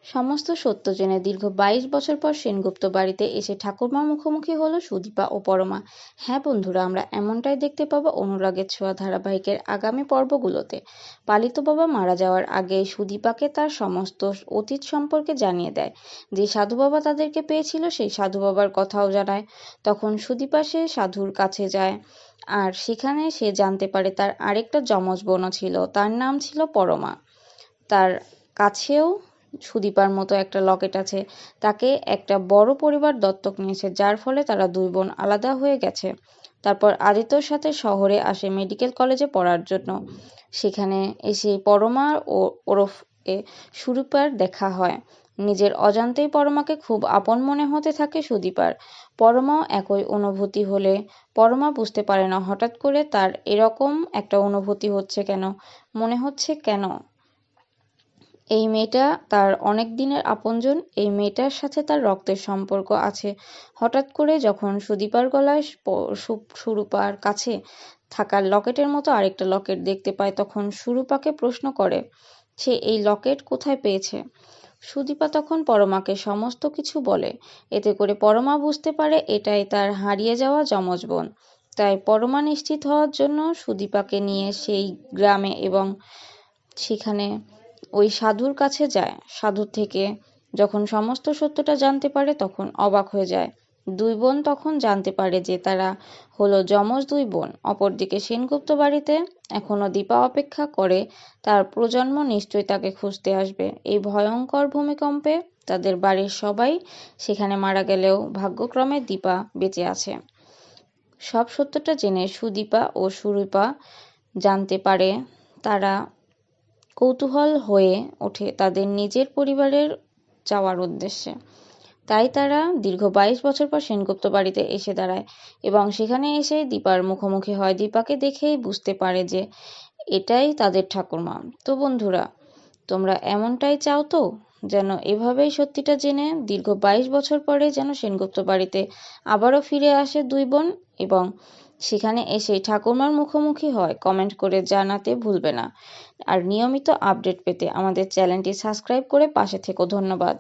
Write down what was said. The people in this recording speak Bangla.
সমস্ত সত্য জেনে দীর্ঘ ২২ বছর পর সেনগুপ্ত বাড়িতে এসে ঠাকুরমার মুখোমুখি হলো সুদীপা ও পরমা। হ্যাঁ বন্ধুরা, আমরা এমনটাই দেখতে পাবো অনুরাগের ছোঁয়া ধারাবাহিকের আগামী পর্বগুলোতে। পালিত বাবা মারা যাওয়ার আগে সুদীপাকে তার সমস্ত অতীত সম্পর্কে জানিয়ে দেয়। যে সাধু বাবা তাদেরকে পেয়েছিল সেই সাধু বাবার কথাও জানায়। তখন সুদীপা সে সাধুর কাছে যায়, আর সেখানে সে জানতে পারে তার আরেকটা যমজ বোনও ছিল, তার নাম ছিল পরমা। তার কাছেও সুদীপার মতো একটা লকেট আছে। তাকে একটা বড় পরিবার দত্তক নিয়েছে, যার ফলে তারা দুই বোন আলাদা হয়ে গেছে। তারপর আদিত্যর সাথে শহরে আসে মেডিকেল কলেজে পড়ার জন্য। সেখানে এসে পরমা ও ওরফে সুরূপার দেখা হয়। নিজের অজান্তেই পরমাকে খুব আপন মনে হতে থাকে সুদীপার। পরমাও একই অনুভূতি হলে পরমা বুঝতে পারে না হঠাৎ করে তার এরকম একটা অনুভূতি হচ্ছে কেন, মনে হচ্ছে কেন। এই মেয়েটা তার অনেক দিনের আপনজন, এই মেয়েটার সাথে তার রক্তের সম্পর্ক আছে। হঠাৎ করে যখন সুদীপার গলায় সুরূপার কাছে থাকা লকেটের মতো আরেকটা লকেট দেখতে পায়, তখন সুরূপাকে প্রশ্ন করে সে এই লকেট কোথায় পেয়েছে। সুদীপা তখন পরমাকে সমস্ত কিছু বলে। এতে করে পরমা বুঝতে পারে এটাই তার হারিয়ে যাওয়া যমজ বোন। তাই পরমা নিশ্চিত হওয়ার জন্য সুদীপাকে নিয়ে সেই গ্রামে এবং সেখানে ওই সাধুর কাছে যায়। সাধুর থেকে যখন সমস্ত সত্যটা জানতে পারে তখন অবাক হয়ে যায়। দুই বোন তখন জানতে পারে যে তারা হলো যমজ দুই বোন। অপরদিকে সেনগুপ্ত বাড়িতে এখনো দীপা অপেক্ষা করে, তার প্রজন্ম নিশ্চয়ই তাকে খুঁজতে আসবে। এই ভয়ঙ্কর ভূমিকম্পে তাদের বাড়ির সবাই সেখানে মারা গেলেও ভাগ্যক্রমে দীপা বেঁচে আছে। সব সত্যটা জেনে সুদীপা ও সুরূপা জানতে পারে, তারা কৌতূহল হয়ে ওঠে তাদের নিজের পরিবারের যাওয়ার উদ্দেশ্যে। তাই তারা দীর্ঘ ২২ বছর পর সেনগুপ্ত বাড়িতে এসে দাঁড়ায় এবং সেখানে এসে দীপার মুখোমুখি হয়। দীপাকে দেখেই বুঝতে পারে যে এটাই তাদের ঠাকুরমা। তো বন্ধুরা, তোমরা এমনটাই চাও তো, যেন এভাবেই সত্যিটা জেনে দীর্ঘ ২২ বছর পরে যেন সেনগুপ্ত বাড়িতে আবারও ফিরে আসে দুই বোন এবং সেখানে এসে ঠাকুরমার মুখোমুখি হয়? কমেন্ট করে জানাতে ভুলবে না। আর নিয়মিত আপডেট পেতে আমাদের চ্যানেলটি সাবস্ক্রাইব করে পাশে থেকো। ধন্যবাদ।